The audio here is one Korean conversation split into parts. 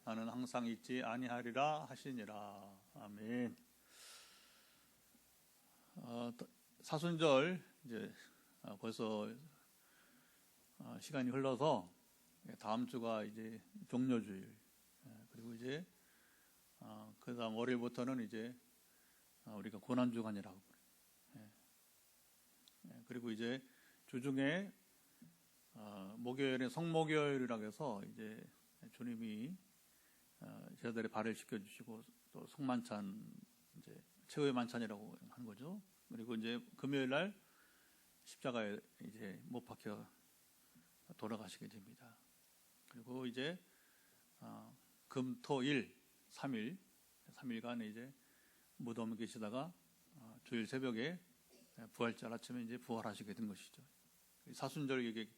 나는 항상 잊지 아니하리라 하시니라. 아멘. 사순절 이제 벌써 시간이 흘러서 다음 주가 이제 종료주일, 그리고 이제 그다음 월요일부터는 이제 우리가 고난주간이라고. 그리고 이제 주중에 목요일에 성목요일이라고 해서 이제 주님이 제자들의 발을 씻겨주시고 또 성만찬, 이제 최후의 만찬이라고 하는 거죠. 그리고 이제 금요일 날 십자가에 이제 못 박혀 돌아가시게 됩니다. 그리고 이제 금, 토, 일 3일간 이제 무덤에 계시다가 주일 새벽에 부활절 아침에 이제 부활하시게 된 것이죠. 사순절, 이게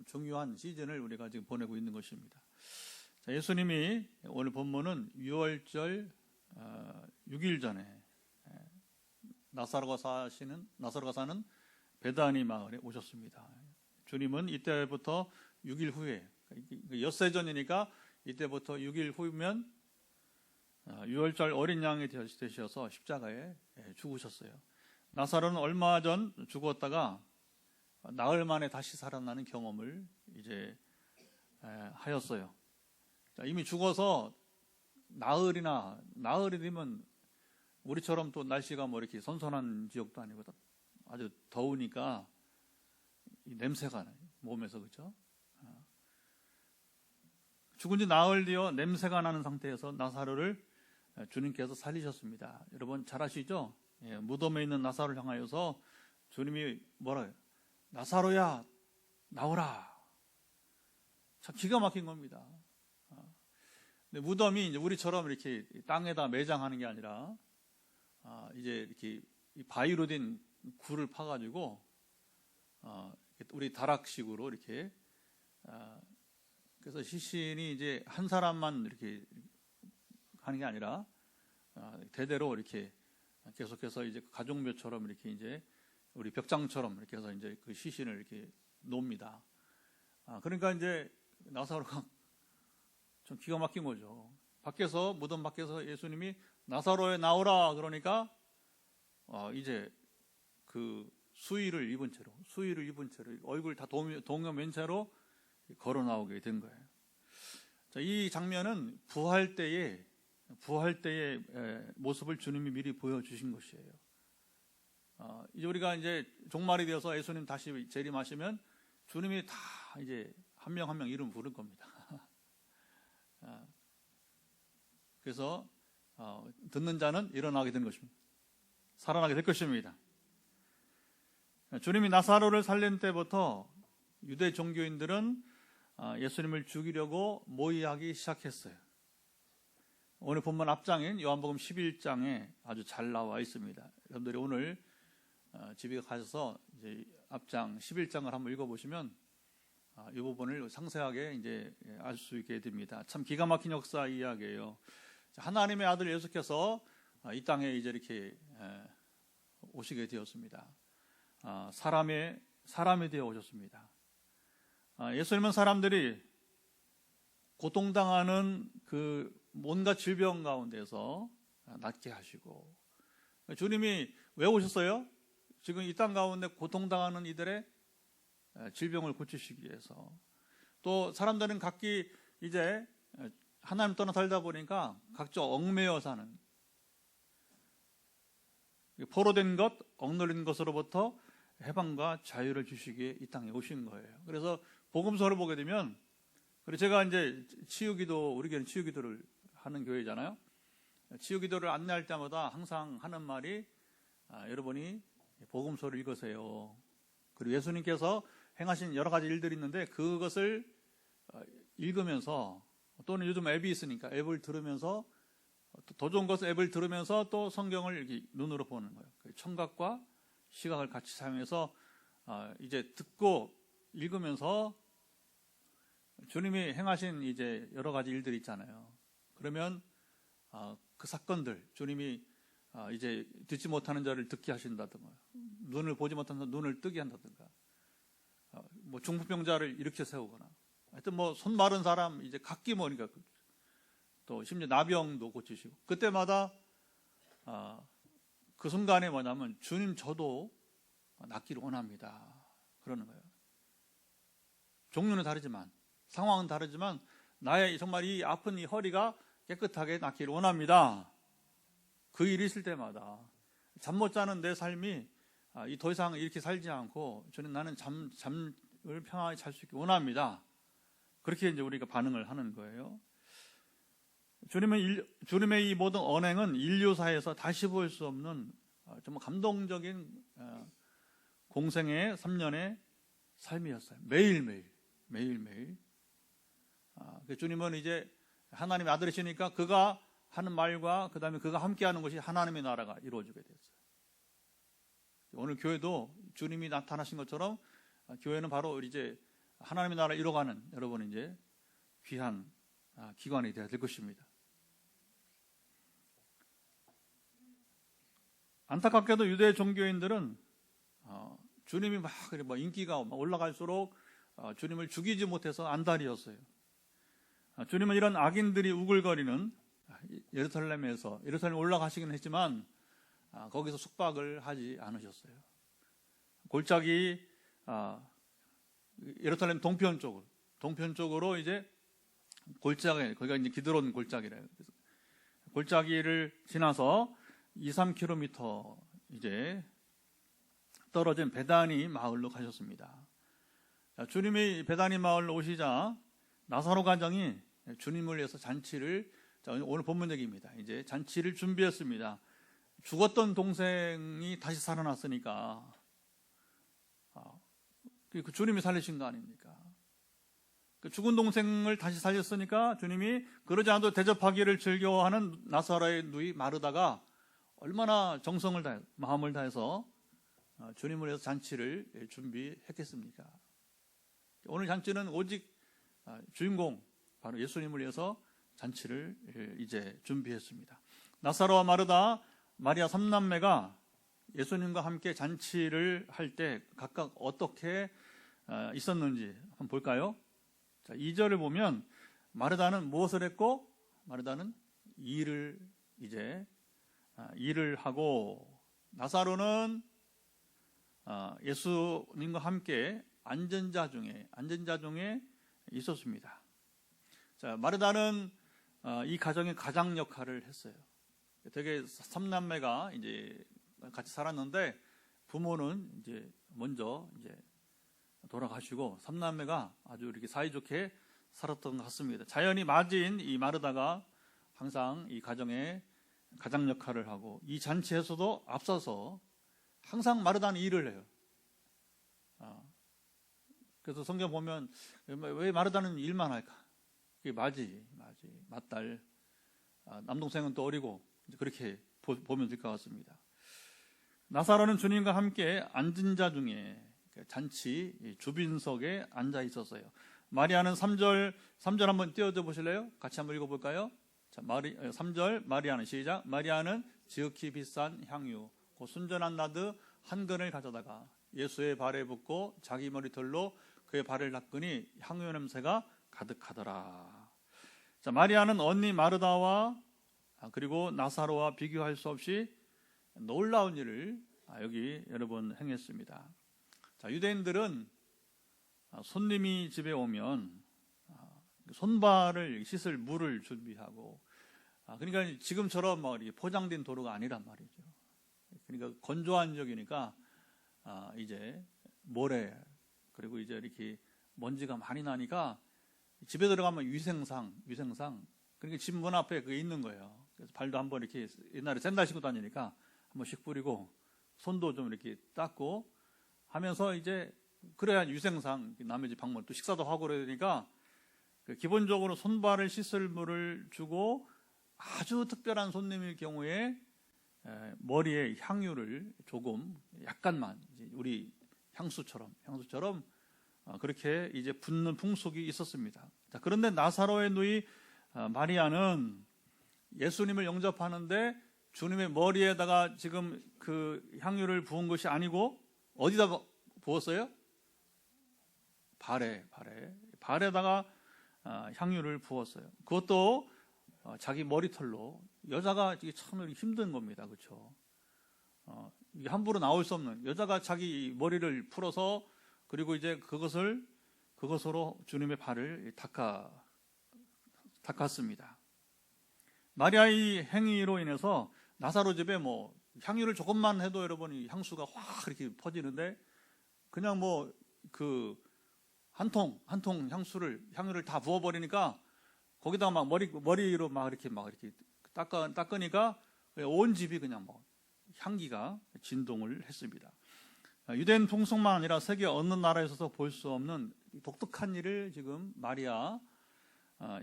중요한 시즌을 우리가 지금 보내고 있는 것입니다. 자, 예수님이 오늘 본문은 유월절 6일 전에 나사로가 사는 베다니 마을에 오셨습니다. 주님은 이때부터 6일 후에, 엿새 전이니까 이때부터 6일 후면 유월절 어린 양이 되셔서 십자가에 죽으셨어요. 나사로는 얼마 전 죽었다가 나흘 만에 다시 살아나는 경험을 이제 하였어요. 자, 이미 죽어서 나흘이 되면 우리처럼 또 날씨가 뭐 이렇게 선선한 지역도 아니고 아주 더우니까 이 냄새가 나요, 몸에서. 그렇죠? 죽은 지 나흘 뒤어 냄새가 나는 상태에서 나사로를 주님께서 살리셨습니다. 여러분 잘 아시죠? 무덤에 있는 나사로를 향하여서 주님이 뭐라 해요? 나사로야, 나오라. 참 기가 막힌 겁니다. 근데 무덤이 이제 우리처럼 이렇게 땅에다 매장하는 게 아니라 이제 이렇게 바위로 된 굴을 파가지고 우리 다락식으로 이렇게, 그래서 시신이 이제 한 사람만 이렇게 하는 게 아니라 대대로 이렇게 계속해서 이제 가족묘처럼 이렇게 이제 우리 벽장처럼 이렇게 해서 이제 그 시신을 이렇게 놓습니다. 그러니까 이제 나사로가 좀 기가 막힌 거죠. 밖에서, 무덤 밖에서 예수님이 나사로에 나오라 그러니까 이제 그 수의를 입은 채로 얼굴 다 동여맨 채로 걸어 나오게 된 거예요. 자, 이 장면은 부활 때의 모습을 주님이 미리 보여주신 것이에요. 이제 우리가 이제 종말이 되어서 예수님 다시 재림하시면 주님이 다 이제 한 명 한 명 이름 부를 겁니다. 그래서 듣는 자는 일어나게 된 것입니다. 살아나게 될 것입니다. 주님이 나사로를 살린 때부터 유대 종교인들은 예수님을 죽이려고 모의하기 시작했어요. 오늘 본문 앞장인 요한복음 11장에 아주 잘 나와 있습니다. 여러분들이 오늘 집에 가셔서 이제 앞장 11장을 한번 읽어보시면 이 부분을 상세하게 이제 알 수 있게 됩니다. 참 기가 막힌 역사 이야기예요. 하나님의 아들 예수께서 이 땅에 이제 이렇게 오시게 되었습니다. 사람이 되어 오셨습니다. 예수님은 사람들이 고통당하는 그 온갖 질병 가운데서 낫게 하시고, 주님이 왜 오셨어요? 지금 이 땅 가운데 고통당하는 이들의 질병을 고치시기 위해서. 또 사람들은 각기 이제 하나님 떠나 살다 보니까 각자 얽매여 사는, 포로된 것, 억눌린 것으로부터 해방과 자유를 주시기에 이 땅에 오신 거예요. 그래서 복음서를 보게 되면, 그리고 제가 이제 치유기도, 우리 교회는 치유기도를 하는 교회잖아요. 치유기도를 안내할 때마다 항상 하는 말이 여러분이 복음서를 읽으세요. 그리고 예수님께서 행하신 여러 가지 일들이 있는데 그것을 읽으면서, 또는 요즘 앱이 있으니까 앱을 들으면서, 더 좋은 것은 앱을 들으면서 또 성경을 이렇게 눈으로 보는 거예요. 청각과 시각을 같이 사용해서 이제 듣고 읽으면서 주님이 행하신 이제 여러 가지 일들이 있잖아요. 그러면 그 사건들, 주님이 이제 듣지 못하는 자를 듣게 하신다든가, 눈을 보지 못하는 자 눈을 뜨게 한다든가, 뭐 중풍병자를 일으켜 세우거나, 하여튼 뭐 손 마른 사람 이제 각기 뭐니까 또 심지어 나병도 고치시고, 그때마다 그 순간에 뭐냐면 주님 저도 낫기를 원합니다 그러는 거예요. 종류는 다르지만, 상황은 다르지만 나의 정말 이 아픈 이 허리가 깨끗하게 낫기를 원합니다. 그 일이 있을 때마다 잠 못 자는 내 삶이 더 이상 이렇게 살지 않고 저는 나는 잠을 평안히 잘 수 있게 원합니다. 그렇게 이제 우리가 반응을 하는 거예요. 주님의 이 모든 언행은 인류사에서 다시 볼 수 없는 정말 감동적인 공생의 3년의 삶이었어요. 매일매일. 주님은 이제 하나님의 아들이시니까 그가 하는 말과 그 다음에 그가 함께하는 것이 하나님의 나라가 이루어지게 됐어요. 오늘 교회도 주님이 나타나신 것처럼 교회는 바로 이제 하나님의 나라를 이뤄가는 여러분 이제 귀한 기관이 되어야 될 것입니다. 안타깝게도 유대 종교인들은 주님이 막 인기가 올라갈수록 주님을 죽이지 못해서 안달이었어요. 주님은 이런 악인들이 우글거리는 예루살렘 올라가시긴 했지만 거기서 숙박을 하지 않으셨어요. 골짜기 예루살렘 동편 쪽으로 이제 골짜기, 거기가 이제 기드론 골짜기래요. 골짜기를 지나서 2-3km 이제 떨어진 베다니 마을로 가셨습니다. 주님이 베다니 마을로 오시자 나사로 가정이 주님을 위해서 잔치를, 오늘 본문 얘기입니다. 이제 잔치를 준비했습니다. 죽었던 동생이 다시 살아났으니까 그 주님이 살리신 거 아닙니까? 그 죽은 동생을 다시 살렸으니까 주님이 그러지 않아도 대접하기를 즐겨하는 나사로의 누이 마르다가 얼마나 정성을 다해 마음을 다해서 주님을 위해서 잔치를 준비했겠습니까? 오늘 잔치는 오직 주인공 바로 예수님을 위해서 잔치를 이제 준비했습니다. 나사로와 마르다, 마리아 3남매가 예수님과 함께 잔치를 할 때 각각 어떻게 있었는지 한번 볼까요? 자, 2절을 보면 마르다는 무엇을 했고, 마르다는 일을 하고, 나사로는 예수님과 함께 앉은 자 중에 있었습니다. 자, 마르다는 이 가정의 가장 역할을 했어요. 되게 3남매가 이제 같이 살았는데 부모는 이제 먼저 이제 돌아가시고 3남매가 아주 이렇게 사이좋게 살았던 것 같습니다. 자연이 맞이인 이 마르다가 항상 이 가정의 가장 역할을 하고, 이 잔치에서도 앞서서 항상 마르다는 일을 해요. 그래서 성경 보면 왜 마르다는 일만 할까? 그게 맏딸, 남동생은 또 어리고, 그렇게 보면 될 것 같습니다. 나사로는 주님과 함께 앉은 자 중에 잔치 주빈석에 앉아 있었어요. 마리아는 3절 한번 띄워줘 보실래요? 같이 한번 읽어볼까요? 자, 3절 마리아는 시작. 마리아는 지극히 비싼 향유 곧 순전한 나드 한 근을 가져다가 예수의 발에 붓고 자기 머리털로 그의 발을 닦으니 향유 냄새가 가득하더라. 자, 마리아는 언니 마르다와 그리고 나사로와 비교할 수 없이 놀라운 일을 여기 여러 번 행했습니다. 자, 유대인들은 손님이 집에 오면 손발을 씻을 물을 준비하고, 그러니까 지금처럼 포장된 도로가 아니란 말이죠. 그러니까 건조한 지역이니까 이제 모래, 그리고 이제 이렇게 먼지가 많이 나니까 집에 들어가면 위생상 그러니까 집 문 앞에 그게 있는 거예요. 그래서 발도 한번 이렇게, 옛날에 샌들 신고 다니니까 한번씩 뿌리고 손도 좀 이렇게 닦고 하면서 이제 그래야 위생상 남의 집 방문 또 식사도 하고 그러니까 기본적으로 손발을 씻을 물을 주고, 아주 특별한 손님일 경우에 머리에 향유를 조금 약간만 우리 향수처럼 그렇게 이제 붓는 풍속이 있었습니다. 자, 그런데 나사로의 누이 마리아는 예수님을 영접하는데 주님의 머리에다가 지금 그 향유를 부은 것이 아니고 어디다 부었어요? 발에다가 향유를 부었어요. 그것도 자기 머리털로 여자가 이게 참 힘든 겁니다. 그렇죠? 이게 함부로 나올 수 없는 여자가 자기 머리를 풀어서 그리고 이제 그것으로 주님의 발을 닦았습니다. 마리아의 행위로 인해서 나사로 집에 뭐 향유를 조금만 해도 여러분이 향수가 확 이렇게 퍼지는데 그냥 뭐 그 한 통 향유를 다 부어버리니까 거기다가 막 머리로 막 이렇게 닦으니까 온 집이 그냥 뭐 향기가 진동을 했습니다. 유대인 풍속만 아니라 세계 어느 나라에서도 볼 수 없는 독특한 일을 지금 마리아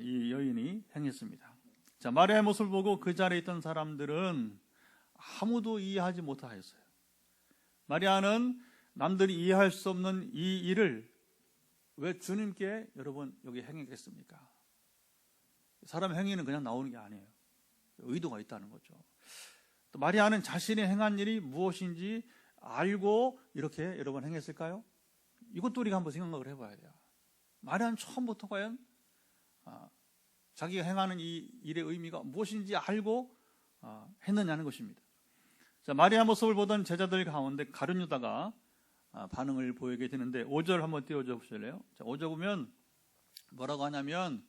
이 여인이 행했습니다. 자, 마리아의 모습을 보고 그 자리에 있던 사람들은 아무도 이해하지 못하였어요. 마리아는 남들이 이해할 수 없는 이 일을 왜 주님께 여러분 여기 행했겠습니까? 사람 행위는 그냥 나오는 게 아니에요. 의도가 있다는 거죠. 또 마리아는 자신이 행한 일이 무엇인지 알고 이렇게 여러분 행했을까요? 이것도 우리가 한번 생각을 해봐야 돼요. 마리아는 처음부터 과연 자기가 행하는 이 일의 의미가 무엇인지 알고 했느냐는 것입니다. 자, 마리아 모습을 보던 제자들 가운데 가룟 유다가 반응을 보이게 되는데 5절 한번 띄워줘 보실래요? 자, 5절 보면 뭐라고 하냐면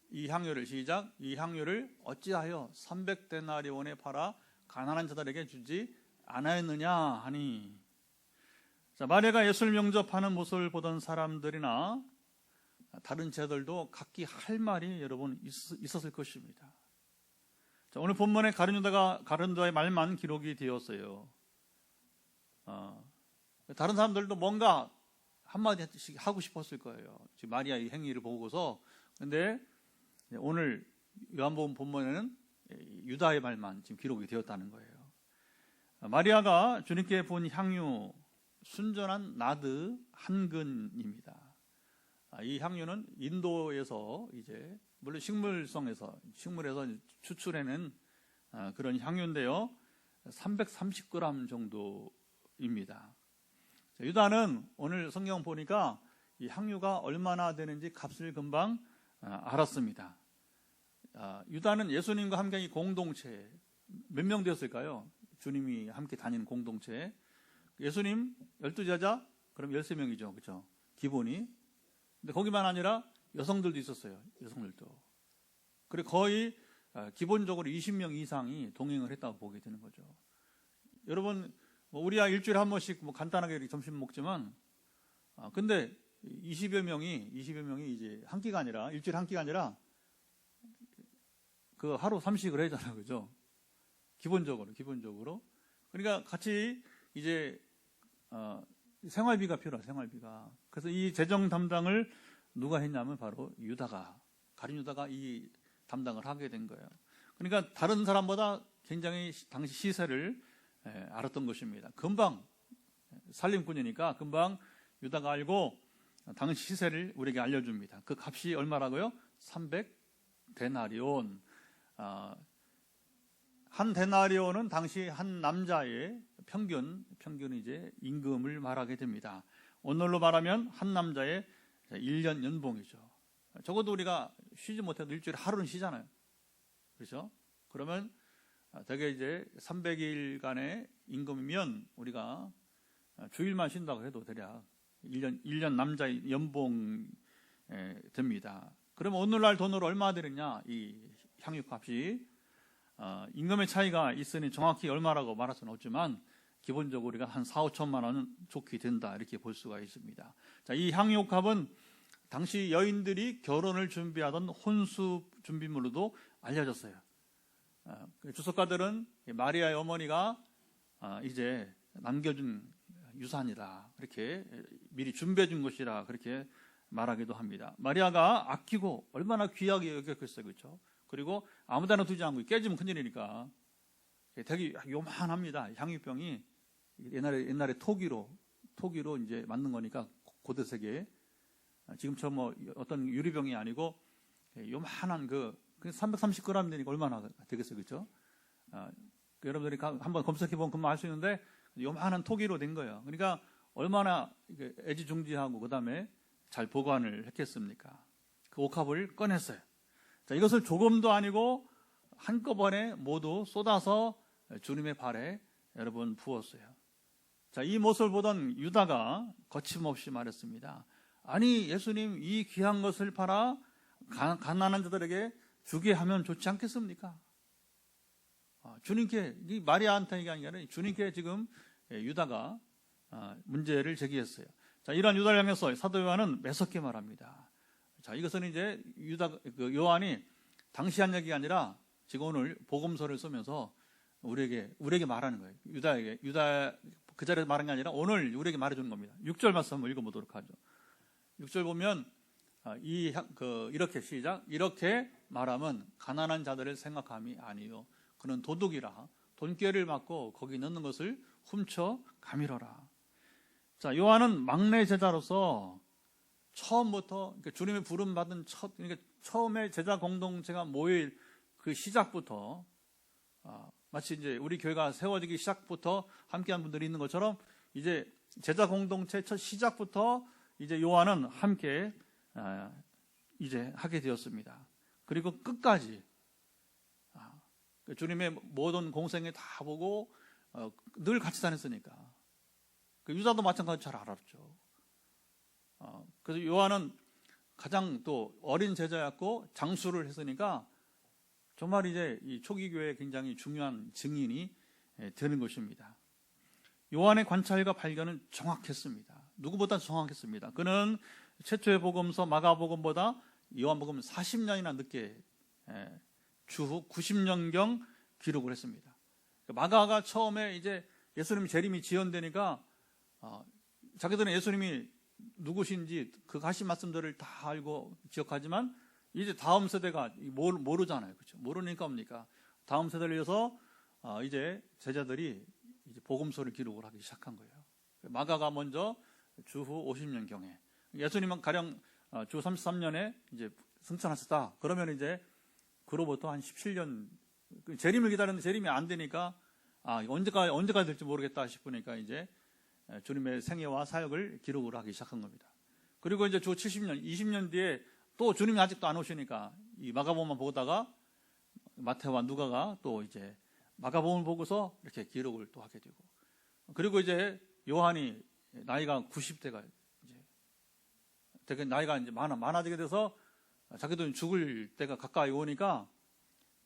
이 향유를 시작 이 향유를 어찌하여 300데나리온에 팔아 가난한 자들에게 주지 않았느냐 하니. 자, 마리아가 예수를 영접하는 모습을 보던 사람들이나 다른 제자들도 각기 할 말이 여러분 있었을 것입니다. 자, 오늘 본문에 가룟 유다의 말만 기록이 되었어요. 다른 사람들도 뭔가 한마디씩 하고 싶었을 거예요. 지금 마리아의 행위를 보고서. 근데 오늘 요한복음 본문에는 유다의 말만 지금 기록이 되었다는 거예요. 마리아가 주님께 본 향유 순전한 나드 한 근입니다. 이 향유는 인도에서 이제 물론 식물에서 추출해낸 그런 향유인데요. 330g 정도입니다. 유다는 오늘 성경 보니까 이 향유가 얼마나 되는지 값을 금방 알았습니다. 유다는 예수님과 함께 이 공동체 몇 명 되었을까요? 주님이 함께 다니는 공동체. 예수님 12제자 그럼 13명이죠. 그렇죠? 기본이. 근데 거기만 아니라 여성들도 있었어요. 여성들도. 그리고 거의 기본적으로 20명 이상이 동행을 했다고 보게 되는 거죠. 여러분 우리야 일주일에 한 번씩 뭐 간단하게 점심 먹지만 근데 20여 명이 이제 한 끼가 아니라 일주일에 한 끼가 아니라 그 하루 3식을 해야 되잖아요. 그죠? 기본적으로. 그러니까 같이 이제 생활비가 필요해요. 생활비가. 그래서 이 재정 담당을 누가 했냐면 바로 가룟 유다가 이 담당을 하게 된 거예요. 그러니까 다른 사람보다 굉장히 당시 시세를 알았던 것입니다. 금방 살림꾼이니까 금방 유다가 알고 당시 시세를 우리에게 알려줍니다. 그 값이 얼마라고요? 300데나리온. 한 데나리온은 당시 한 남자의 평균 이제 임금을 말하게 됩니다. 오늘로 말하면 한 남자의 1년 연봉이죠. 적어도 우리가 쉬지 못해도 일주일에 하루는 쉬잖아요. 그렇죠? 그러면 되게 이제 300일간의 임금이면 우리가 주일만 쉰다고 해도 대략 1년 남자의 연봉 됩니다. 그러면 오늘날 돈으로 얼마 되느냐? 이 향유값이 임금의 차이가 있으니 정확히 얼마라고 말할 수는 없지만 기본적으로 우리가 한 4, 5천만 원은 좋게 된다 이렇게 볼 수가 있습니다. 자, 이 향유값은 당시 여인들이 결혼을 준비하던 혼수 준비물로도 알려졌어요. 주석가들은 마리아의 어머니가 이제 남겨준 유산이다 이렇게 미리 준비해 준 것이라 그렇게 말하기도 합니다. 마리아가 아끼고 얼마나 귀하게 여겼겠어요. 그렇죠? 그리고 아무데나 두지 않고 깨지면 큰일이니까 되게 요만합니다. 향유병이 옛날에 토기로 이제 만든 거니까 고대세계 지금처럼 뭐 어떤 유리병이 아니고 요만한 그 330g 되니까 얼마나 되겠어요. 그렇죠? 여러분들이 한번 검색해 보면 금방 알 수 있는데 요만한 토기로 된 거예요. 그러니까 얼마나 애지중지하고 그다음에 잘 보관을 했겠습니까? 그 옥합을 꺼냈어요. 자, 이것을 조금도 아니고 한꺼번에 모두 쏟아서 주님의 발에 여러분 부었어요. 자, 이 모습을 보던 유다가 거침없이 말했습니다. 아니, 예수님, 이 귀한 것을 팔아 가난한 자들에게 주게 하면 좋지 않겠습니까? 주님께, 이 마리아한테 얘기한 게 아니라 주님께 지금 유다가 문제를 제기했어요. 자, 이러한 유다를 향해서 사도 요한은 매섭게 말합니다. 자, 이것은 이제 요한이 당시 한 얘기가 아니라 지금 오늘 복음서를 쓰면서 우리에게 말하는 거예요. 유다 그 자리에서 말한 게 아니라 오늘 우리에게 말해주는 겁니다. 6절 말씀 한번 읽어보도록 하죠. 6절 보면 이렇게 시작. 이렇게 말하면 가난한 자들을 생각함이 아니요 그는 도둑이라 돈꾀를 맞고 거기 넣는 것을 훔쳐 가밀어라. 자, 요한은 막내 제자로서 처음부터 주님의 부름 받은 처음에 제자 공동체가 모일 그 시작부터 마치 이제 우리 교회가 세워지기 시작부터 함께한 분들이 있는 것처럼 이제 제자 공동체 첫 시작부터 이제 요한은 함께 이제 하게 되었습니다. 그리고 끝까지 주님의 모든 공생에 다 보고 늘 같이 다녔으니까 유다도 마찬가지로 잘 알았죠. 그래서 요한은 가장 또 어린 제자였고 장수를 했으니까 정말 이제 이 초기 교회에 굉장히 중요한 증인이 되는 것입니다. 요한의 관찰과 발견은 정확했습니다. 누구보다 정확했습니다. 그는 최초의 복음서 마가복음보다 요한복음 40년이나 늦게 주후 90년경 기록을 했습니다. 마가가 처음에 이제 예수님 재림이 지연되니까 자기들은 예수님이 누구신지 그 하신 말씀들을 다 알고 기억하지만 이제 다음 세대가 모르잖아요. 그렇죠? 모르니까 뭡니까? 다음 세대를 위해서 이제 제자들이 이제 복음서를 기록을 하기 시작한 거예요. 마가가 먼저 주후 50년경에 예수님은 가령 주 33년에 이제 승천하셨다. 그러면 이제 그로부터 한 17년 재림을 기다렸는데 재림이 안 되니까 언제까지 될지 모르겠다 싶으니까 이제 주님의 생애와 사역을 기록을 하기 시작한 겁니다. 그리고 이제 주 70년, 20년 뒤에 또 주님이 아직도 안 오시니까 이 마가복음만 보다가 마태와 누가가 또 이제 마가복음을 보고서 이렇게 기록을 또 하게 되고, 그리고 이제 요한이 나이가 90대가 이제 되게 나이가 이제 많아지게 돼서 자기도 죽을 때가 가까이 오니까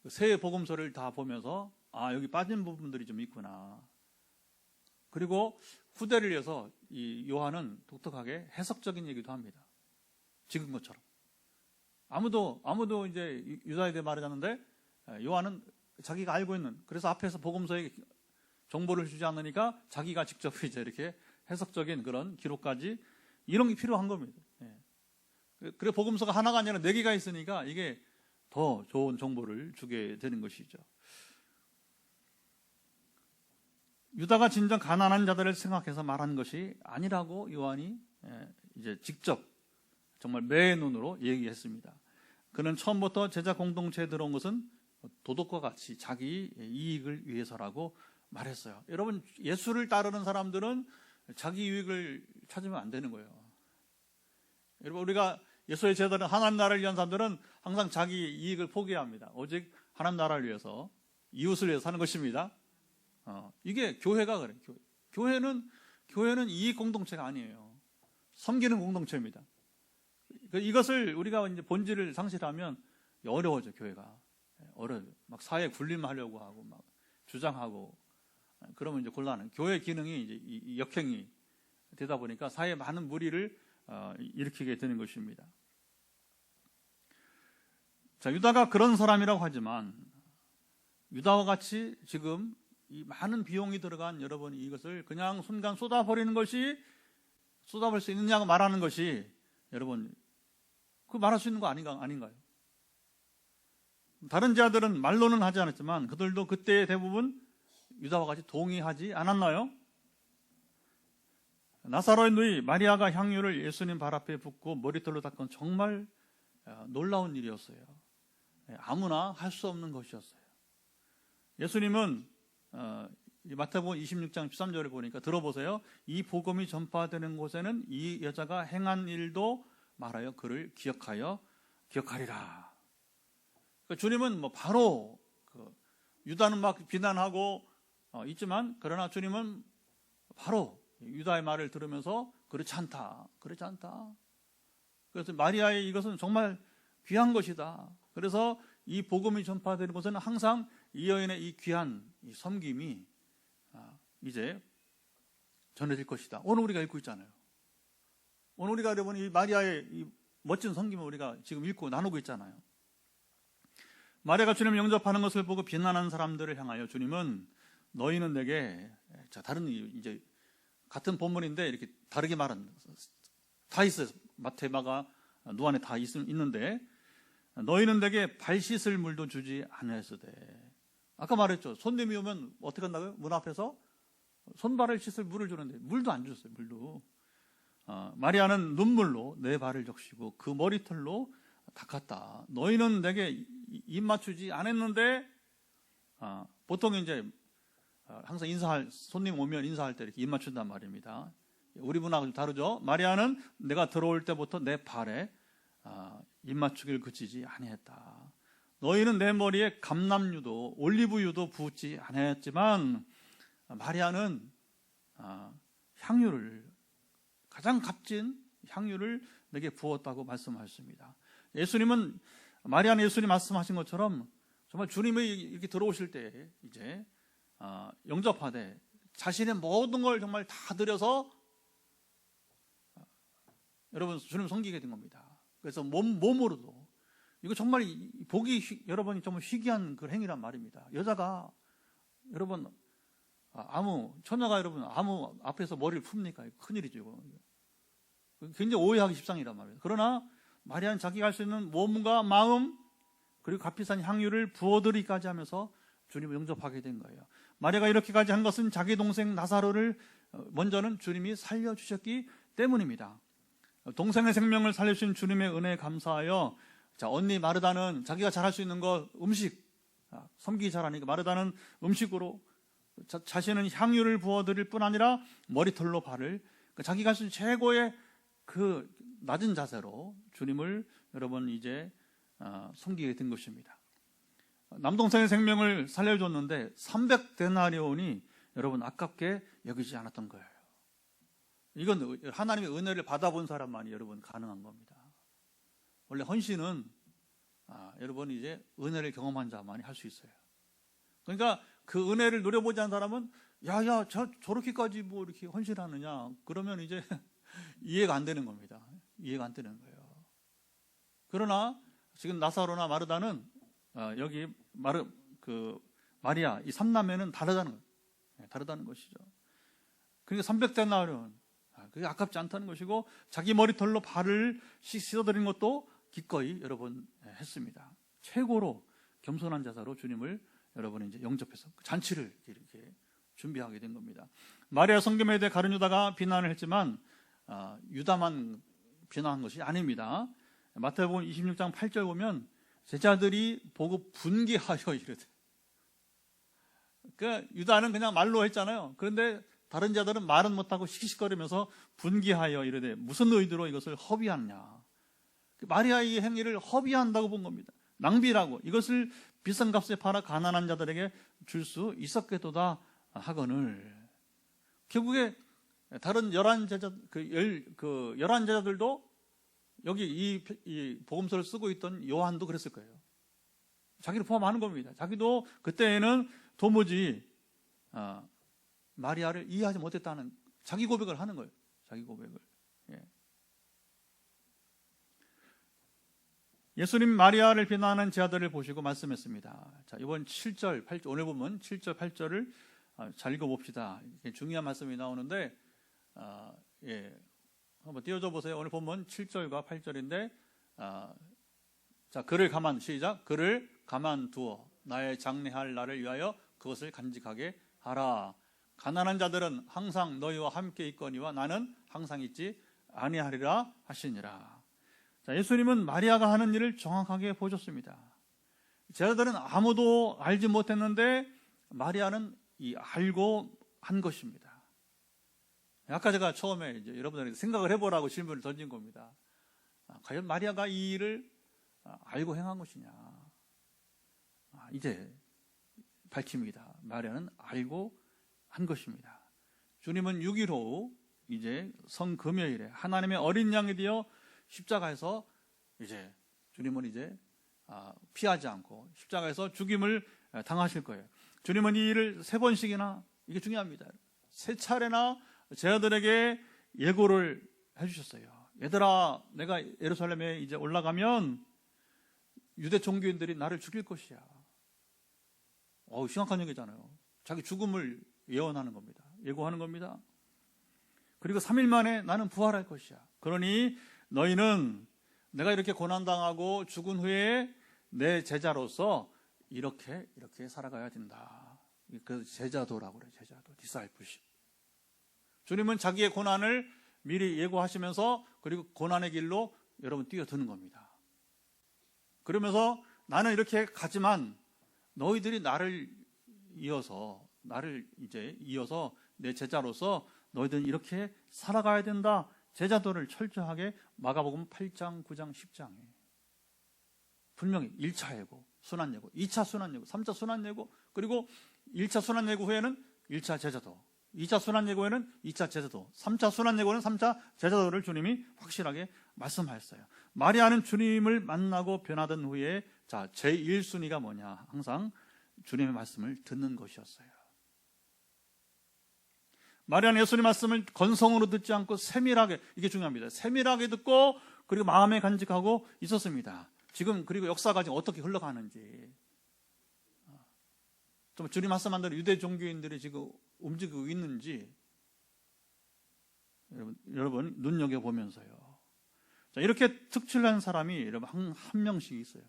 새 복음서를 다 보면서 여기 빠진 부분들이 좀 있구나. 그리고 후대를 위해서 이 요한은 독특하게 해석적인 얘기도 합니다. 지금 것처럼. 아무도 이제 유다에 대해 말하지 않는데 요한은 자기가 알고 있는, 그래서 앞에서 복음서에 정보를 주지 않으니까 자기가 직접 이제 이렇게 해석적인 그런 기록까지 이런 게 필요한 겁니다. 그래 복음서가 하나가 아니라 4개가 있으니까 이게 더 좋은 정보를 주게 되는 것이죠. 유다가 진정 가난한 자들을 생각해서 말한 것이 아니라고 요한이 이제 직접 정말 매의 눈으로 얘기했습니다. 그는 처음부터 제자 공동체에 들어온 것은 도덕과 같이 자기 이익을 위해서라고 말했어요. 여러분, 예수를 따르는 사람들은 자기 이익을 찾으면 안 되는 거예요. 여러분, 우리가 예수의 제자들은 하나님 나라를 위한 사람들은 항상 자기 이익을 포기합니다. 오직 하나님 나라를 위해서, 이웃을 위해서 사는 것입니다. 이게 교회가 그래요. 교회는 이익 공동체가 아니에요. 섬기는 공동체입니다. 이것을 우리가 이제 본질을 상실하면 어려워져, 교회가. 어려워요. 막 사회 군림하려고 하고, 막 주장하고, 그러면 이제 곤란해요. 교회 기능이 이제 역행이 되다 보니까 사회에 많은 무리를 일으키게 되는 것입니다. 자, 유다가 그런 사람이라고 하지만, 유다와 같이 지금 이 많은 비용이 들어간 여러분이 이것을 그냥 순간 쏟아버릴 수 있느냐고 말하는 것이 여러분, 그 말할 수 있는 거 아닌가요? 다른 자들은 말로는 하지 않았지만 그들도 그때 대부분 유다와 같이 동의하지 않았나요? 나사로의 누이 마리아가 향유를 예수님 발 앞에 붓고 머리털로 닦은 정말 놀라운 일이었어요. 아무나 할 수 없는 것이었어요. 예수님은 마태복음 26장 13절에 보니까 들어보세요. 이 복음이 전파되는 곳에는 이 여자가 행한 일도 말하여 그를 기억하리라. 그러니까 주님은 바로 유다는 막 비난하고 있지만, 그러나 주님은 바로 유다의 말을 들으면서 그렇지 않다. 그래서 마리아의 이것은 정말 귀한 것이다. 그래서 이 복음이 전파되는 것은 항상 이 여인의 이 귀한 이 섬김이 이제 전해질 것이다. 오늘 우리가 읽고 있잖아요. 오늘 우리가 여러분 이 마리아의 이 멋진 섬김을 우리가 지금 읽고 나누고 있잖아요. 마리아가 주님을 영접하는 것을 보고 비난하는 사람들을 향하여 주님은 너희는 내게, 자, 다른 이제 같은 본문인데 이렇게 다르게 말한 다 있어요. 마태, 마가, 누가에 다 있는데, 너희는 내게 발 씻을 물도 주지 않았으되. 아까 말했죠. 손님이 오면 어떻게 한다고요? 문 앞에서 손발을 씻을 물을 주는데 물도 안 줬어요. 물도. 마리아는 눈물로 내 발을 적시고 그 머리털로 닦았다. 너희는 내게 입 맞추지 않았는데, 보통 이제 항상 손님 오면 인사할 때 이렇게 입 맞춘단 말입니다. 우리 문화가 좀 다르죠. 마리아는 내가 들어올 때부터 내 발에 입 맞추기를 그치지 아니했다. 너희는 내 머리에 감람유도 올리브유도 붓지 아니했지만 마리아는 향유를, 가장 값진 향유를 내게 부었다고 말씀하셨습니다. 마리아는 예수님 말씀하신 것처럼 정말 주님이 이렇게 들어오실 때 이제 영접하되 자신의 모든 걸 정말 다 드려서 여러분 주님 섬기게 된 겁니다. 그래서 몸으로도, 이거 정말 보기 여러분이 정말 희귀한 그 행위란 말입니다. 여자가 여러분 처녀가 여러분 아무 앞에서 머리를 풉니까? 큰일이죠. 이거. 굉장히 오해하기 십상이란 말이에요. 그러나 마리아는 자기가 할 수 있는 몸과 마음 그리고 값비싼 향유를 부어드리기까지 하면서 주님을 영접하게 된 거예요. 마리아가 이렇게까지 한 것은 자기 동생 나사로를 먼저는 주님이 살려주셨기 때문입니다. 동생의 생명을 살려주신 주님의 은혜에 감사하여, 자, 언니 마르다는 자기가 잘할 수 있는 거 음식, 섬기기 잘하니까 마르다는 음식으로 자신은 향유를 부어드릴 뿐 아니라 머리털로 발을, 자기가 할 수 있는 최고의 그 낮은 자세로 주님을 여러분 이제 섬기게 된 것입니다. 남동생의 생명을 살려줬는데 300데나리온이 여러분 아깝게 여기지 않았던 거예요. 이건 하나님의 은혜를 받아본 사람만이 여러분 가능한 겁니다. 원래 헌신은 여러분 이제 은혜를 경험한 자만이 할 수 있어요. 그러니까 그 은혜를 누려보지 않은 사람은 저렇게까지 뭐 이렇게 헌신하느냐, 그러면 이제 이해가 안 되는 겁니다. 이해가 안 되는 거예요. 그러나 지금 나사로나 마르다는 여기 마리아 이 삼남매는 다르다는 것이죠. 그러니까 300데나리온, 그게 아깝지 않다는 것이고, 자기 머리털로 발을 씻어드린 것도 기꺼이 여러분 했습니다. 최고로 겸손한 자세로 주님을 여러분 이제 영접해서 잔치를 이렇게 준비하게 된 겁니다. 마리아 성김에 대해 가룟 유다가 비난을 했지만 유다만 비난한 것이 아닙니다. 마태복음 26장 8절 보면 제자들이 보고 분개하여 이르되, 그러니까 유다는 그냥 말로 했잖아요. 그런데 다른 자들은 말은 못하고 시시거리면서 분개하여 이르되 무슨 의도로 이것을 허비하느냐. 마리아의 행위를 허비한다고 본 겁니다. 낭비라고, 이것을 비싼 값에 팔아 가난한 자들에게 줄 수 있었겠도다 하거늘. 결국에 다른 11 제자들도 여기 이 복음서를 쓰고 있던 요한도 그랬을 거예요. 자기를 포함하는 겁니다. 자기도 그때에는 도무지 마리아를 이해하지 못했다는 자기 고백을 하는 거예요. 자기 고백을. 예수님 마리아를 비난하는 제자들을 보시고 말씀했습니다. 자, 이번 7절, 8절, 오늘 보면 7절, 8절을 잘 읽어봅시다. 중요한 말씀이 나오는데, 한번 띄워줘 보세요. 오늘 본문 7절과 8절인데, 자, 그를 가만두어 나의 장래할 날을 위하여 그것을 간직하게 하라. 가난한 자들은 항상 너희와 함께 있거니와 나는 항상 있지 아니하리라 하시니라. 자, 예수님은 마리아가 하는 일을 정확하게 보셨습니다. 제자들은 아무도 알지 못했는데 마리아는 알고 한 것입니다. 아까 제가 처음에 이제 여러분들에게 생각을 해보라고 질문을 던진 겁니다. 과연 마리아가 이 일을 알고 행한 것이냐. 이제 밝힙니다. 마리아는 알고 한 것입니다. 주님은 6일 후 이제 성금요일에 하나님의 어린 양이 되어 십자가에서 이제 주님은 이제 피하지 않고 십자가에서 죽임을 당하실 거예요. 주님은 이 일을 3번씩이나, 이게 중요합니다, 3차례나 제 아들에게 예고를 해주셨어요. 얘들아, 내가 예루살렘에 이제 올라가면 유대 종교인들이 나를 죽일 것이야. 심각한 얘기잖아요. 자기 죽음을 예언하는 겁니다. 예고하는 겁니다. 그리고 3일 만에 나는 부활할 것이야. 그러니 너희는 내가 이렇게 고난당하고 죽은 후에 내 제자로서 이렇게 살아가야 된다. 그래서 제자도라고 그래요. 제자도, 디사이플십. 주님은 자기의 고난을 미리 예고하시면서 그리고 고난의 길로 여러분 뛰어드는 겁니다. 그러면서 나는 이렇게 가지만 너희들이 나를 이어서 내 제자로서 너희들은 이렇게 살아가야 된다. 제자도를 철저하게 마가복음 8장, 9장, 10장에 분명히 1차 예고, 순환 예고, 2차 순환 예고, 3차 순환 예고, 그리고 1차 순환 예고 후에는 1차 제자도, 2차 순환 예고에는 2차 제자도, 3차 순환 예고는 3차 제자도를 주님이 확실하게 말씀하셨어요. 마리아는 주님을 만나고 변화된 후에 제1순위가 뭐냐? 항상 주님의 말씀을 듣는 것이었어요. 마리아는 예수님의 말씀을 건성으로 듣지 않고 세밀하게, 이게 중요합니다. 세밀하게 듣고 그리고 마음에 간직하고 있었습니다. 지금 그리고 역사가 지금 어떻게 흘러가는지, 좀 주님 말씀한 대로 유대 종교인들이 지금 움직이고 있는지 여러분 눈여겨보면서요. 이렇게 특출난 사람이 여러분 한 명씩 있어요.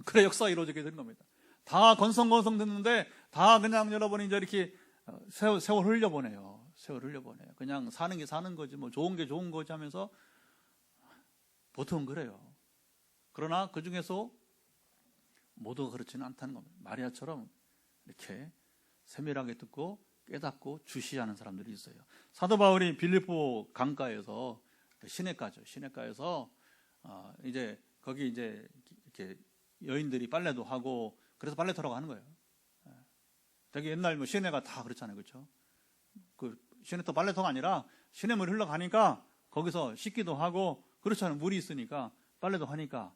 그래 역사가 이루어지게 되는 겁니다. 다 건성건성 듣는데 다 그냥 여러분이 이제 이렇게 세월 흘려보내요. 그냥 사는 게 사는 거지, 뭐 좋은 게 좋은 거지 하면서 보통은 그래요. 그러나 그 중에서 모두가 그렇지는 않다는 겁니다. 마리아처럼 이렇게 세밀하게 듣고 깨닫고 주시하는 사람들이 있어요. 사도 바울이 빌립보 강가에서, 시내가에서 이제 거기 이제 이렇게 여인들이 빨래도 하고 그래서 빨래터라고 하는 거예요. 되게 옛날 뭐 시내가 다 그렇잖아요, 그렇죠? 그 시내터 빨래터가 아니라 시내물이 흘러가니까 거기서 씻기도 하고 그렇잖아요. 물이 있으니까 빨래도 하니까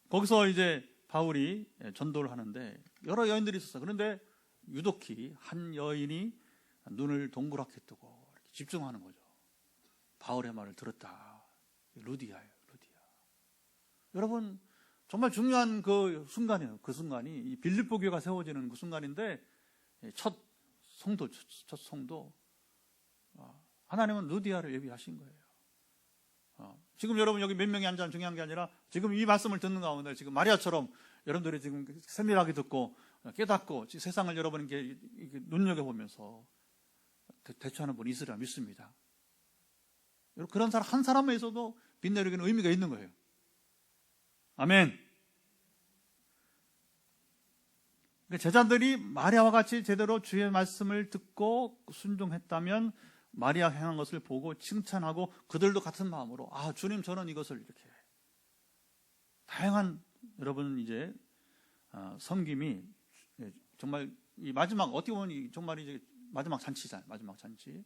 거기서 이제 바울이 전도를 하는데 여러 여인들이 있었어요. 그런데 유독히 한 여인이 눈을 동그랗게 뜨고 이렇게 집중하는 거죠. 바울의 말을 들었다. 루디아예요, 루디아. 여러분 정말 중요한 그 순간이에요. 그 순간이 이 빌립보 교회가 세워지는 그 순간인데 첫 성도 하나님은 루디아를 예비하신 거예요. 지금 여러분 여기 몇 명이 앉아는 중요한 게 아니라 지금 이 말씀을 듣는 가운데 지금 마리아처럼 여러분들이 지금 세밀하게 듣고 깨닫고 세상을 여러분 이렇게 눈여겨보면서 대처하는 분이 있으리라 믿습니다. 그런 사람 한 사람에 있어도 빛내리기는 의미가 있는 거예요. 아멘. 제자들이 마리아와 같이 제대로 주의 말씀을 듣고 순종했다면 마리아 행한 것을 보고 칭찬하고 그들도 같은 마음으로 주님 저는 이것을 이렇게 다양한 여러분 이제 섬김이 정말 이 마지막 어떻게 보면 정말 이제 마지막 잔치잖아요. 마지막 잔치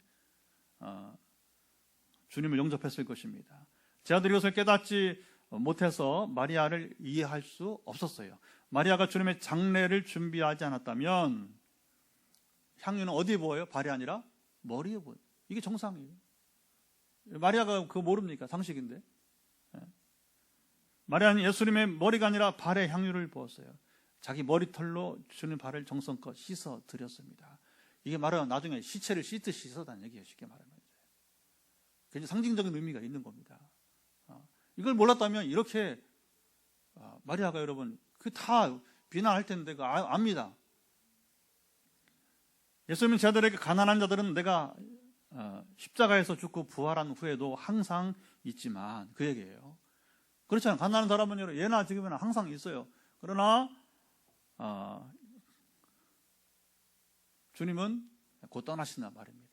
주님을 영접했을 것입니다. 제자들이 이것을 깨닫지 못해서 마리아를 이해할 수 없었어요. 마리아가 주님의 장례를 준비하지 않았다면 향유는 어디에 부어요? 발이 아니라 머리에 부어요. 이게 정상이에요. 마리아가 그거 모릅니까? 상식인데. 마리아는 예수님의 머리가 아니라 발에 향유를 부었어요. 자기 머리털로 주님 발을 정성껏 씻어 드렸습니다. 이게 말하면 나중에 시체를 씻듯이 씻었다는 얘기예요. 쉽게 말하면. 굉장히 상징적인 의미가 있는 겁니다. 이걸 몰랐다면 이렇게 마리아가 여러분 그 다 비난할 텐데 그 압니다. 예수님은 제자들에게 가난한 자들은 내가 십자가에서 죽고 부활한 후에도 항상 있지만 그 얘기예요. 그렇잖아요. 가난한 사람은 예나 지금이나 항상 있어요. 그러나 주님은 곧 떠나신단 말입니다.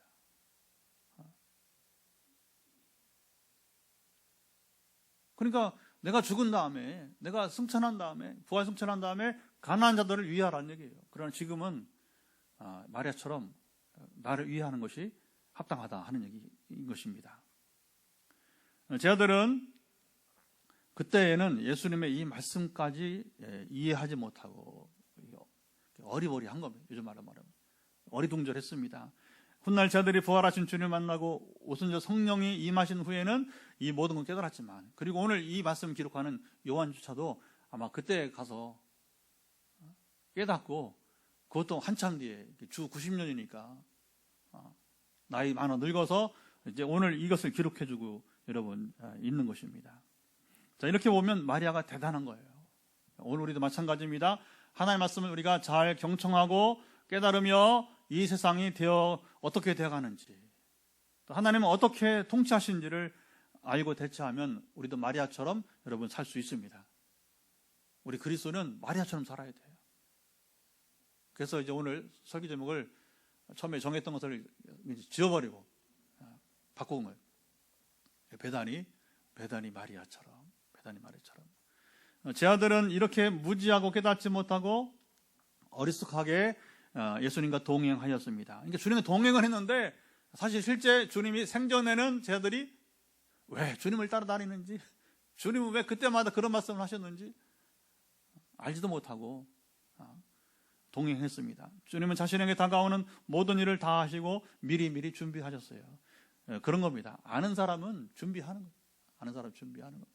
그러니까 내가 죽은 다음에, 내가 승천한 다음에, 부활 승천한 다음에 가난한 자들을 위하라는 얘기예요. 그러나 지금은 마리아처럼 나를 위하는 것이 합당하다 하는 얘기인 것입니다. 제 아들은 그때에는 예수님의 이 말씀까지 이해하지 못하고 어리버리한 겁니다. 요즘 말하면 어리둥절했습니다. 훗날 제 아들이 부활하신 주님을 만나고 오순절 성령이 임하신 후에는 이 모든 걸 깨달았지만, 그리고 오늘 이 말씀 기록하는 요한조차도 아마 그때 가서 깨닫고, 그것도 한참 뒤에 주 90년이니까 나이 많아 늙어서 이제 오늘 이것을 기록해주고 여러분 있는 것입니다. 자, 이렇게 보면 마리아가 대단한 거예요. 오늘 우리도 마찬가지입니다. 하나님의 말씀을 우리가 잘 경청하고 깨달으며 이 세상이 어떻게 되어가는지, 또 하나님은 어떻게 통치하시는지를 알고 대처하면 우리도 마리아처럼 여러분 살 수 있습니다. 우리 그리스도는 마리아처럼 살아야 돼요. 그래서 이제 오늘 설교 제목을 처음에 정했던 것을 지워버리고 바꾼 거예요. 베다니 마리아처럼. 제 아들은 이렇게 무지하고 깨닫지 못하고 어리숙하게 예수님과 동행하였습니다. 그러니까 주님과 동행을 했는데, 사실 실제 주님이 생전에는 제 아들이 왜 주님을 따라다니는지, 주님은 왜 그때마다 그런 말씀을 하셨는지 알지도 못하고 동행했습니다. 주님은 자신에게 다가오는 모든 일을 다 하시고 미리 준비하셨어요. 그런 겁니다. 아는 사람은 준비하는 거예요.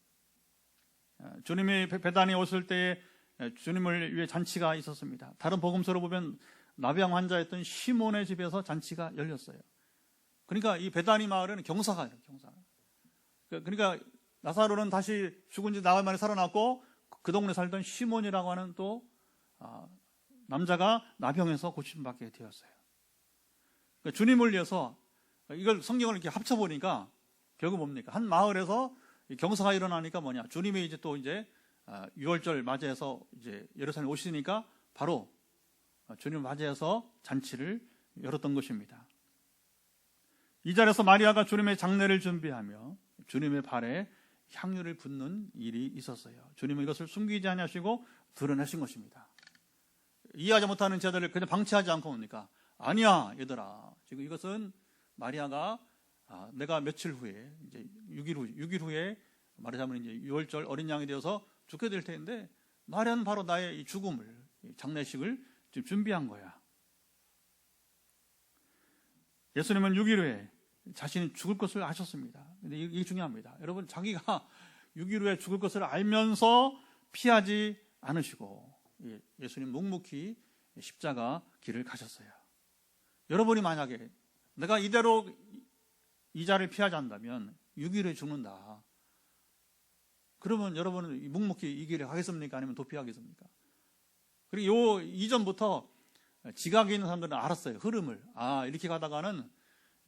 주님이 베다니 오실 때에 주님을 위해 잔치가 있었습니다. 다른 복음서로 보면 나병 환자였던 시몬의 집에서 잔치가 열렸어요. 그러니까 이 베다니 마을에는 경사가 있어요. 그러니까 나사로는 다시 죽은 지 나흘 만에 살아났고, 그 동네 살던 시몬이라고 하는 또 남자가 나병에서 고침받게 되었어요. 그러니까 주님을 위해서, 이걸 성경을 이렇게 합쳐보니까 결국 뭡니까? 한 마을에서 경사가 일어나니까 뭐냐? 주님이 이제 또 이제 6월절 맞이해서 이제 예루살렘 오시니까 바로 주님을 맞이해서 잔치를 열었던 것입니다. 이 자리에서 마리아가 주님의 장례를 준비하며 주님의 발에 향유를 붓는 일이 있었어요. 주님은 이것을 숨기지 아니하시고 드러내신 것입니다. 이해하지 못하는 제자들을 그냥 방치하지 않고 뭡니까? 아니야, 얘들아. 지금 이것은 마리아가 내가 며칠 후에, 이제 6일 후에 말하자면 이제 6월절 어린 양이 되어서 죽게 될 텐데, 마리아는 바로 나의 이 죽음을, 장례식을 지금 준비한 거야. 예수님은 6일 후에 자신이 죽을 것을 아셨습니다. 근데 이게 중요합니다. 여러분, 자기가 6일 후에 죽을 것을 알면서 피하지 않으시고 예수님 묵묵히 십자가 길을 가셨어요. 여러분이 만약에 내가 이대로 이 자리를 피하지 않는다면 6일 후에 죽는다, 그러면 여러분은 묵묵히 이 길을 가겠습니까? 아니면 도피하겠습니까? 그리고 이전부터 지각에 있는 사람들은 알았어요. 흐름을. 이렇게 가다가는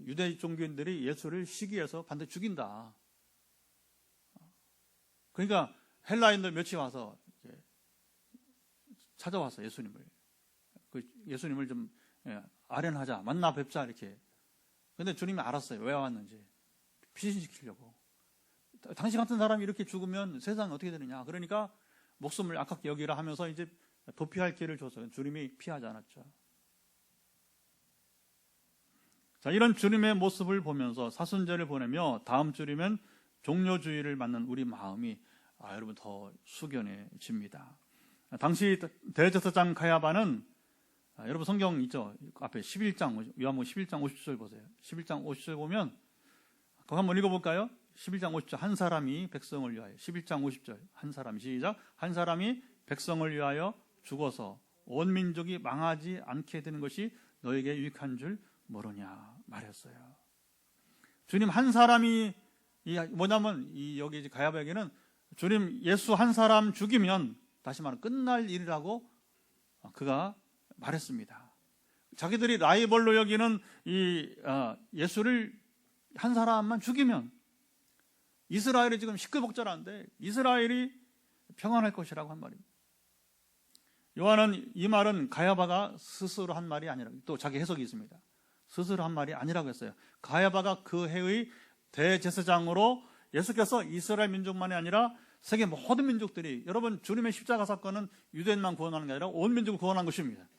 유대 종교인들이 예수를 시기해서 반드시 죽인다. 그러니까 헬라인들 몇이 와서 찾아왔어요. 예수님을 좀 아련하자, 만나 뵙자, 이렇게. 근데 주님이 알았어요. 왜 왔는지. 피신시키려고. 당신 같은 사람이 이렇게 죽으면 세상이 어떻게 되느냐. 그러니까 목숨을 아깝게 여기라 하면서 이제 도피할 기회를 줬어요. 주님이 피하지 않았죠. 자, 이런 주님의 모습을 보면서 사순절을 보내며 다음 주이면 종료주의를 맞는 우리 마음이 여러분 더 숙연해집니다. 당시 대제사장 가야바는 여러분 성경 있죠? 앞에 11장, 요한복음 11장 50절 보세요. 11장 50절 보면 그거 한번 읽어볼까요? 11장 50절, 한 사람이 백성을 위하여. 11장 50절, 한 사람이, 시작. 한 사람이 백성을 위하여 죽어서 온 민족이 망하지 않게 되는 것이 너에게 유익한 줄 모르냐 말했어요. 주님 한 사람이, 뭐냐면 여기 이제 가야바에게는 주님 예수 한 사람 죽이면 다시 말하면 끝날 일이라고 그가 말했습니다. 자기들이 라이벌로 여기는 이 예수를 한 사람만 죽이면 이스라엘이 지금 시끌벅적한데 이스라엘이 평안할 것이라고 한 말입니다. 요한은 이 말은 가야바가 스스로 한 말이 아니라, 또 자기 해석이 있습니다. 스스로 한 말이 아니라고 했어요. 가야바가 그 해의 대제사장으로 예수께서 이스라엘 민족만이 아니라 세계 모든 민족들이, 여러분, 주님의 십자가 사건은 유대인만 구원하는 게 아니라 온 민족을 구원한 것입니다.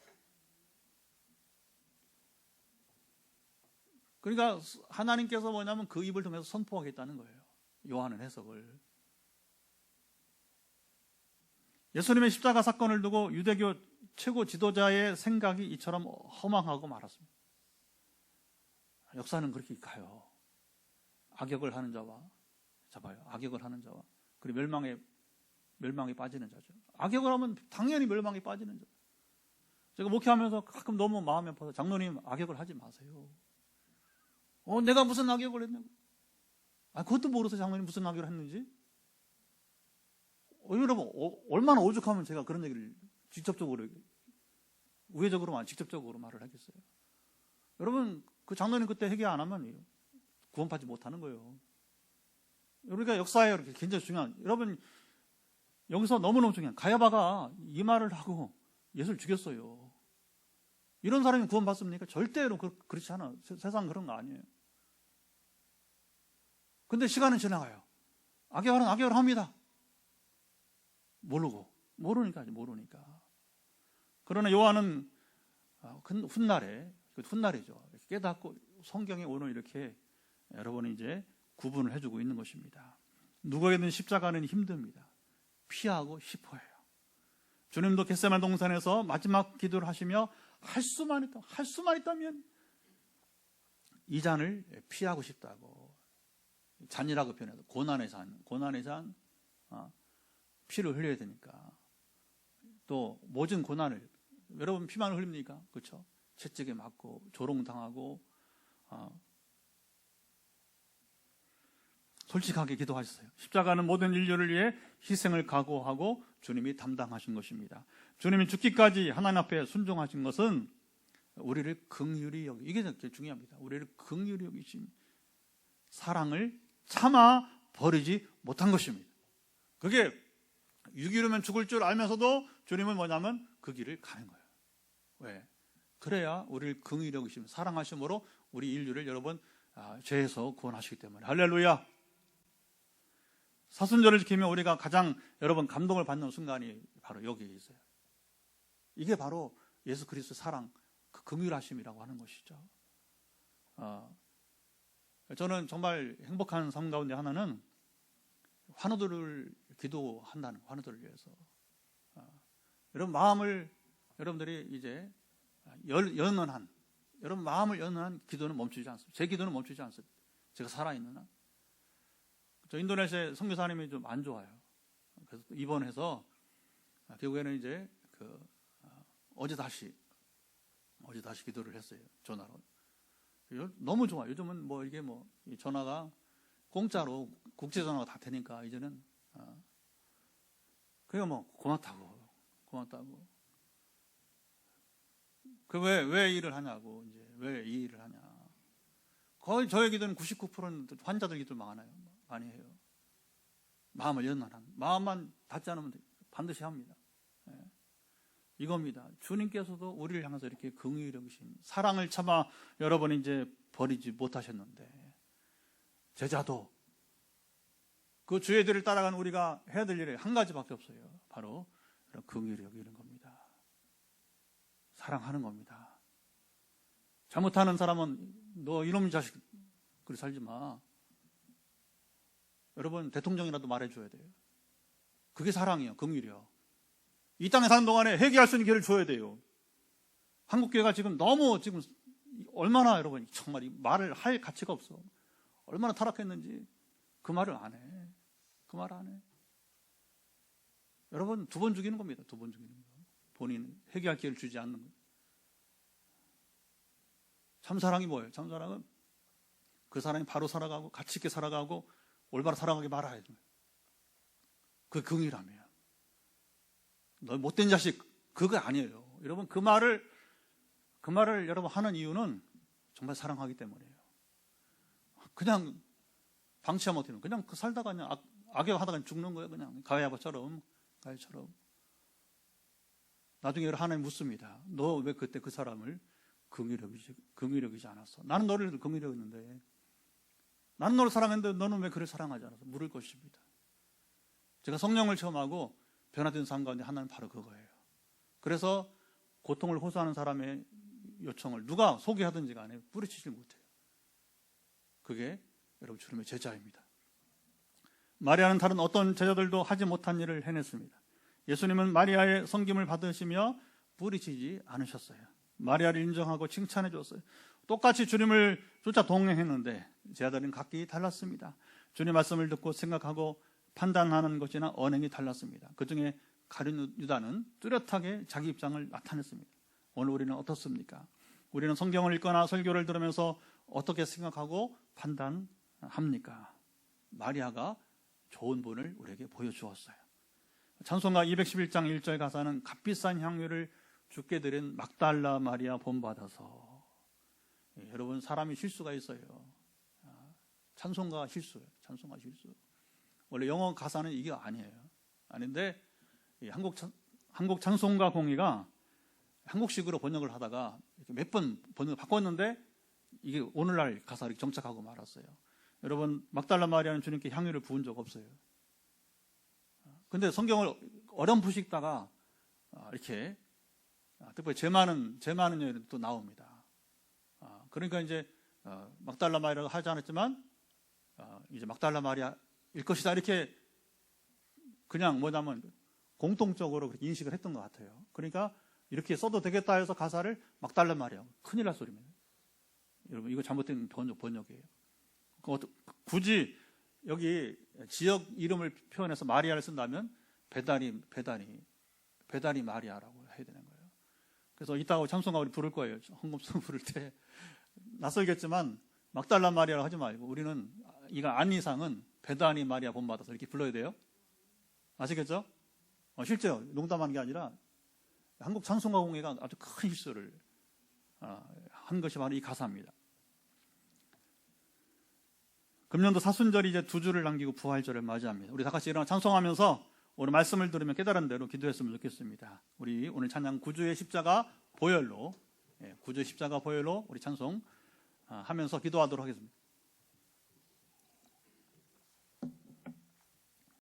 그러니까 하나님께서 뭐냐면 그 입을 통해서 선포하겠다는 거예요. 요한은 해석을. 예수님의 십자가 사건을 두고 유대교 최고 지도자의 생각이 이처럼 허망하고 말았습니다. 역사는 그렇게 가요. 악역을 하는 자와, 잡아요. 악역을 하는 자와, 그리고 멸망에 빠지는 자죠. 악역을 하면 당연히 멸망에 빠지는 자. 제가 목회하면서 가끔 너무 마음이 아파서, 장로님 악역을 하지 마세요. 내가 무슨 악역을 했냐고. 그것도 모르세요, 장로님 무슨 악역을 했는지? 여러분, 얼마나 오죽하면 제가 그런 얘기를 직접적으로, 우회적으로만 직접적으로 말을 하겠어요. 여러분, 그 장로님 그때 회개 안 하면 구원받지 못하는 거예요. 우리가 역사에 이렇게 굉장히 중요한, 여러분, 여기서 너무너무 중요한, 가야바가 이 말을 하고 예수를 죽였어요. 이런 사람이 구원받습니까? 절대로 그렇지 않아. 세상 그런 거 아니에요. 근데 시간은 지나가요. 악역은 악역을 합니다. 모르니까. 그러나 요한은 훗날이죠. 깨닫고 성경에 오늘 이렇게 여러분이 이제 구분을 해주고 있는 것입니다. 누구에게든 십자가는 힘듭니다. 피하고 싶어해요. 주님도 겟세마네 동산에서 마지막 기도를 하시며 할 수만 있다면 이 잔을 피하고 싶다고, 잔이라고 표현해서 고난의 잔, 피를 흘려야 되니까. 또 모든 고난을, 여러분 피만 흘립니까? 그렇죠? 채찍에 맞고 조롱당하고 솔직하게 기도하셨어요. 십자가는 모든 인류를 위해 희생을 각오하고 주님이 담당하신 것입니다. 주님이 죽기까지 하나님 앞에 순종하신 것은 우리를 긍휼히 여기, 이게 제일 중요합니다. 우리를 긍휼히 여기신 사랑을 참아 버리지 못한 것입니다. 그게 유기로면 죽을 줄 알면서도 주님은 뭐냐면 그 길을 가는 거예요. 왜? 그래야 우리를 긍휼히 여기시면 사랑하심으로 우리 인류를 여러분 죄에서 구원하시기 때문에. 할렐루야. 사순절을 지키면 우리가 가장 여러분 감동을 받는 순간이 바로 여기에 있어요. 이게 바로 예수 그리스도의 사랑, 그 긍휼하심이라고 하는 것이죠. 저는 정말 행복한 삶 가운데 하나는 환우들을 기도한다는, 환우들을 위해서. 여러분 마음을, 여러분들이 이제 여러분 마음을 연한 기도는 멈추지 않습니다. 제 기도는 멈추지 않습니다. 제가 살아있는 한. 저 인도네시아 선교사님이 좀 안 좋아요. 그래서 입원해서 결국에는 이제 어제 다시 기도를 했어요. 전화로. 너무 좋아요. 요즘은 이게 이 전화가 공짜로 국제 전화가 다 되니까 이제는 그러니까 고맙다고. 그 왜 일을 하냐고, 이제 왜 이 일을 하냐. 거의 저의 기도는 99%는 환자들 기도 많이 해요. 마음을 연한한, 마음만 닿지 않으면 반드시 합니다. 이겁니다. 주님께서도 우리를 향해서 이렇게 긍휼히 여기신 사랑을 참아 여러분이 이제 버리지 못하셨는데, 제자도 그 주의 뒤를 따라가는 우리가 해야 될 일이 한 가지밖에 없어요. 바로 긍휼히 여기는 겁니다. 사랑하는 겁니다. 잘못하는 사람은 너 이놈의 자식 그리 살지 마. 여러분 대통령이라도 말해줘야 돼요. 그게 사랑이에요. 긍휼이요. 이 땅에 사는 동안에 회개할 수 있는 기회를 줘야 돼요. 한국교회가 지금 얼마나 여러분 정말 이 말을 할 가치가 없어. 얼마나 타락했는지 그 말을 안 해. 여러분 2번 죽이는 겁니다. 2번 죽이는 거. 본인 회개할 기회를 주지 않는 거. 참사랑이 뭐예요? 참사랑은 그 사람이 바로 살아가고 가치 있게 살아가고 올바로 살아가게 말아야 돼요. 그 긍휼함이에요. 너 못된 자식 그거 아니에요. 여러분 그 말을 여러분 하는 이유는 정말 사랑하기 때문이에요. 그냥 방치하면 어떻게 해요? 그냥 살다가 그냥 악역하다가 죽는 거예요. 그냥 가야바처럼. 나중에 하나님 묻습니다. 너 왜 그때 그 사람을 긍휼히 여기지 않았어? 나는 너를 긍휼히 여겼는데, 나는 너를 사랑했는데 너는 왜 그를 사랑하지 않았어? 물을 것입니다. 제가 성령을 체험하고 변화된 삶 가운데 하나는 바로 그거예요. 그래서 고통을 호소하는 사람의 요청을 누가 소개하든지 간에 뿌리치질 못해요. 그게 여러분 주님의 제자입니다. 마리아는 다른 어떤 제자들도 하지 못한 일을 해냈습니다. 예수님은 마리아의 섬김을 받으시며 뿌리치지 않으셨어요. 마리아를 인정하고 칭찬해 줬어요. 똑같이 주님을 쫓아 동행했는데 제자들은 각기 달랐습니다. 주님 말씀을 듣고 생각하고 판단하는 것이나 언행이 달랐습니다. 그중에 가룟 유다는 뚜렷하게 자기 입장을 나타냈습니다. 오늘 우리는 어떻습니까? 우리는 성경을 읽거나 설교를 들으면서 어떻게 생각하고 판단합니까? 마리아가 좋은 분을 우리에게 보여주었어요. 찬송가 211장 1절 가사는 값비싼 향유를 주께 드린 막달라 마리아 본받아서. 여러분, 사람이 실수가 있어요. 찬송가 실수예요. 찬송가 실수. 원래 영어 가사는 이게 아니에요. 아닌데 한국 찬송가 공의가 한국식으로 번역을 하다가 몇 번 번역을 바꿨는데 이게 오늘날 가사를 정착하고 말았어요. 여러분, 막달라 마리아는 주님께 향유를 부은 적 없어요. 근데 성경을 어렴풋이 읽다가 이렇게 특별히 제 많은 여인은 또 나옵니다. 그러니까 이제 막달라 마리아라고 하지 않았지만 이제 막달라 마리아일 것이다 이렇게 그냥 뭐냐면 공통적으로 그렇게 인식을 했던 것 같아요. 그러니까 이렇게 써도 되겠다 해서 가사를 막달라 마리아. 큰일 날 소리입니다. 여러분, 이거 잘못된 번역이에요. 굳이 여기 지역 이름을 표현해서 마리아를 쓴다면 베다니 마리아라고 해야 되는 거예요. 그래서 이따가 찬송가 우리 부를 거예요. 헌금송 부를 때 낯설겠지만 막달라 마리아라고 하지 말고 우리는 이거 안 이상은 베다니 마리아 본받아서 이렇게 불러야 돼요. 아시겠죠? 실제로 농담하는 게 아니라 한국 찬송가 공회가 아주 큰 실수를 한 것이 바로 이 가사입니다. 금년도 사순절이 이제 2주를 남기고 부활절을 맞이합니다. 우리 다 같이 일어나 찬송하면서 오늘 말씀을 들으면 깨달은 대로 기도했으면 좋겠습니다. 우리 오늘 찬양 구주의 십자가 보혈로 우리 찬송 하면서 기도하도록 하겠습니다.